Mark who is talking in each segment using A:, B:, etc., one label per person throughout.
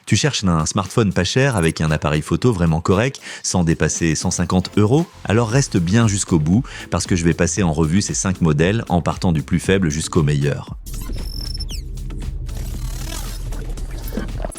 A: Tu cherches un smartphone pas cher avec un appareil photo vraiment correct, sans dépasser 150 €? Alors reste bien jusqu'au bout, parce que je vais passer en revue ces 5 modèles en partant du plus faible jusqu'au meilleur.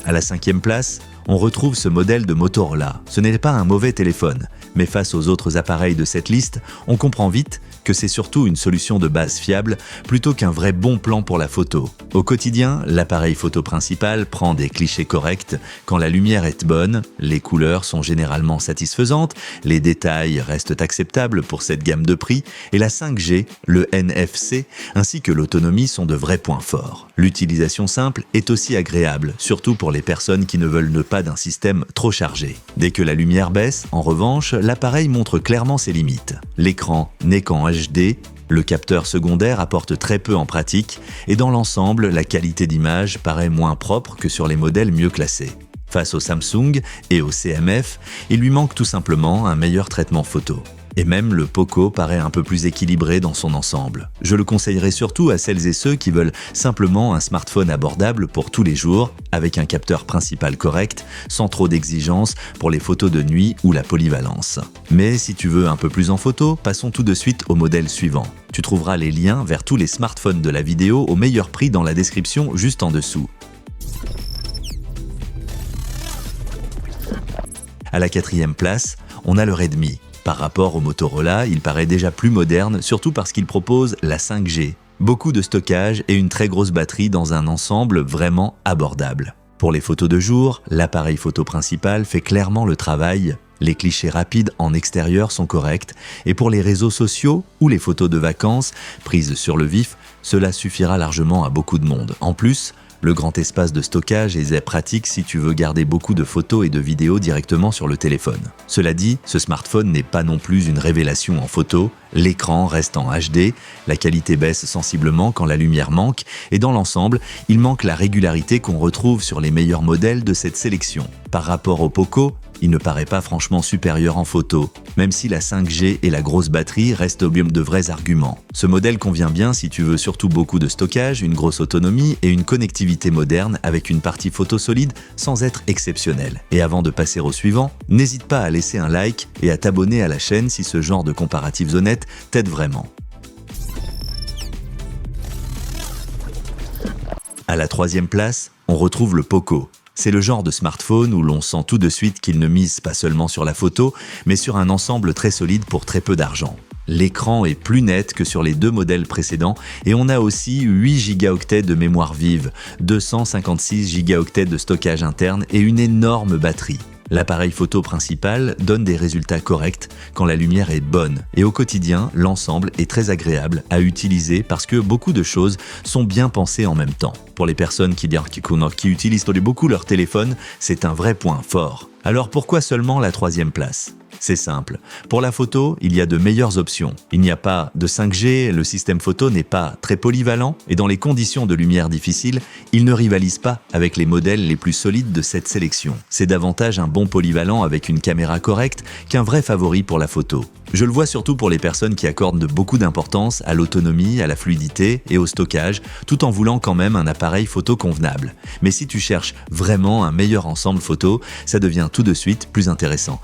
A: À la 5e place, on retrouve ce modèle de Motorola. Ce n'est pas un mauvais téléphone, mais face aux autres appareils de cette liste, on comprend vite que c'est surtout une solution de base fiable plutôt qu'un vrai bon plan pour la photo. Au quotidien, l'appareil photo principal prend des clichés corrects quand la lumière est bonne, les couleurs sont généralement satisfaisantes, les détails restent acceptables pour cette gamme de prix et la 5G, le NFC ainsi que l'autonomie sont de vrais points forts. L'utilisation simple est aussi agréable, surtout pour les personnes qui ne veulent pas d'un système trop chargé. Dès que la lumière baisse, en revanche, l'appareil montre clairement ses limites. L'écran n'est qu'en HD, le capteur secondaire apporte très peu en pratique et dans l'ensemble, la qualité d'image paraît moins propre que sur les modèles mieux classés. Face au Samsung et au CMF, il lui manque tout simplement un meilleur traitement photo. Et même le Poco paraît un peu plus équilibré dans son ensemble. Je le conseillerais surtout à celles et ceux qui veulent simplement un smartphone abordable pour tous les jours, avec un capteur principal correct, sans trop d'exigences pour les photos de nuit ou la polyvalence. Mais si tu veux un peu plus en photo, passons tout de suite au modèle suivant. Tu trouveras les liens vers tous les smartphones de la vidéo au meilleur prix dans la description juste en dessous. À la 4e place, on a le Redmi. Par rapport au Motorola, il paraît déjà plus moderne, surtout parce qu'il propose la 5G. Beaucoup de stockage et une très grosse batterie dans un ensemble vraiment abordable. Pour les photos de jour, l'appareil photo principal fait clairement le travail. Les clichés rapides en extérieur sont corrects et pour les réseaux sociaux ou les photos de vacances prises sur le vif, cela suffira largement à beaucoup de monde. En plus, le grand espace de stockage est pratique si tu veux garder beaucoup de photos et de vidéos directement sur le téléphone. Cela dit, ce smartphone n'est pas non plus une révélation en photo, l'écran reste en HD, la qualité baisse sensiblement quand la lumière manque et dans l'ensemble, il manque la régularité qu'on retrouve sur les meilleurs modèles de cette sélection. Par rapport au Poco, il ne paraît pas franchement supérieur en photo, même si la 5G et la grosse batterie restent de vrais arguments. Ce modèle convient bien si tu veux surtout beaucoup de stockage, une grosse autonomie et une connectivité moderne avec une partie photo solide sans être exceptionnelle. Et avant de passer au suivant, n'hésite pas à laisser un like et à t'abonner à la chaîne si ce genre de comparatifs honnêtes t'aide vraiment. À la 3e place, on retrouve le Poco. C'est le genre de smartphone où l'on sent tout de suite qu'il ne mise pas seulement sur la photo, mais sur un ensemble très solide pour très peu d'argent. L'écran est plus net que sur les 2 modèles précédents et on a aussi 8 Go de mémoire vive, 256 Go de stockage interne et une énorme batterie. L'appareil photo principal donne des résultats corrects quand la lumière est bonne et au quotidien, l'ensemble est très agréable à utiliser parce que beaucoup de choses sont bien pensées en même temps. Pour les personnes qui utilisent beaucoup leur téléphone, c'est un vrai point fort. Alors pourquoi seulement la 3e place ? C'est simple. Pour la photo, il y a de meilleures options. Il n'y a pas de 5G, le système photo n'est pas très polyvalent et dans les conditions de lumière difficiles, il ne rivalise pas avec les modèles les plus solides de cette sélection. C'est davantage un bon polyvalent avec une caméra correcte qu'un vrai favori pour la photo. Je le vois surtout pour les personnes qui accordent beaucoup d'importance à l'autonomie, à la fluidité et au stockage, tout en voulant quand même un appareil photo convenable. Mais si tu cherches vraiment un meilleur ensemble photo, ça devient tout de suite plus intéressant.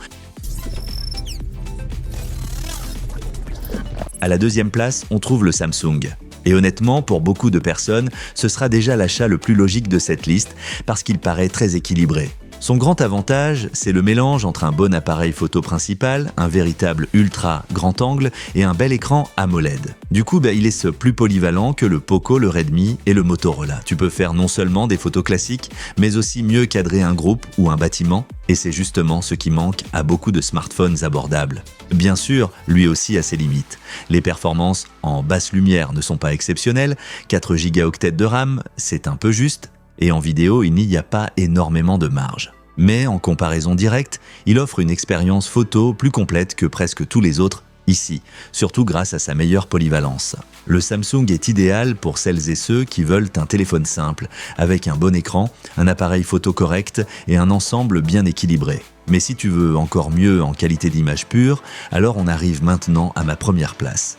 A: À la 2e place, on trouve le Samsung. Et honnêtement, pour beaucoup de personnes, ce sera déjà l'achat le plus logique de cette liste parce qu'il paraît très équilibré. Son grand avantage, c'est le mélange entre un bon appareil photo principal, un véritable ultra grand angle et un bel écran AMOLED. Du coup, il est plus polyvalent que le Poco, le Redmi et le Motorola. Tu peux faire non seulement des photos classiques, mais aussi mieux cadrer un groupe ou un bâtiment, et c'est justement ce qui manque à beaucoup de smartphones abordables. Bien sûr, lui aussi a ses limites. Les performances en basse lumière ne sont pas exceptionnelles, 4 Go de RAM, c'est un peu juste, et en vidéo, il n'y a pas énormément de marge. Mais en comparaison directe, il offre une expérience photo plus complète que presque tous les autres ici, surtout grâce à sa meilleure polyvalence. Le Samsung est idéal pour celles et ceux qui veulent un téléphone simple, avec un bon écran, un appareil photo correct et un ensemble bien équilibré. Mais si tu veux encore mieux en qualité d'image pure, alors on arrive maintenant à ma 1re place.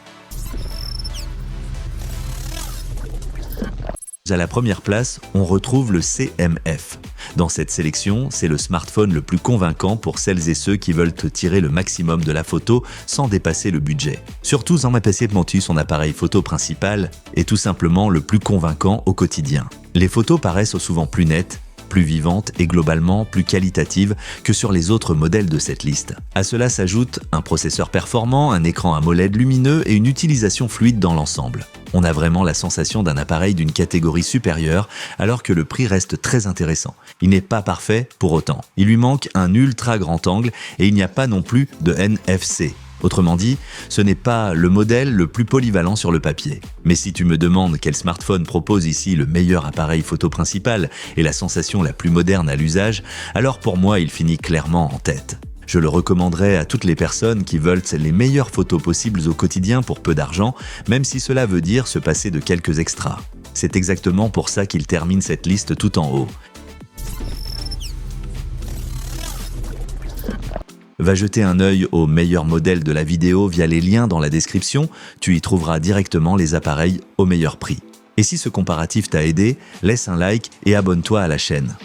A: À la première place, on retrouve le CMF. Dans cette sélection, c'est le smartphone le plus convaincant pour celles et ceux qui veulent tirer le maximum de la photo sans dépasser le budget. Surtout en Monti, son appareil photo principal est tout simplement le plus convaincant au quotidien. Les photos paraissent souvent plus nettes, plus vivantes et globalement plus qualitatives que sur les autres modèles de cette liste. À cela s'ajoute un processeur performant, un écran AMOLED lumineux et une utilisation fluide dans l'ensemble. On a vraiment la sensation d'un appareil d'une catégorie supérieure alors que le prix reste très intéressant. Il n'est pas parfait pour autant. Il lui manque un ultra grand angle et il n'y a pas non plus de NFC. Autrement dit, ce n'est pas le modèle le plus polyvalent sur le papier. Mais si tu me demandes quel smartphone propose ici le meilleur appareil photo principal et la sensation la plus moderne à l'usage, alors pour moi il finit clairement en tête. Je le recommanderais à toutes les personnes qui veulent les meilleures photos possibles au quotidien pour peu d'argent, même si cela veut dire se passer de quelques extras. C'est exactement pour ça qu'il termine cette liste tout en haut. Va jeter un œil au meilleur modèle de la vidéo via les liens dans la description, tu y trouveras directement les appareils au meilleur prix. Et si ce comparatif t'a aidé, laisse un like et abonne-toi à la chaîne.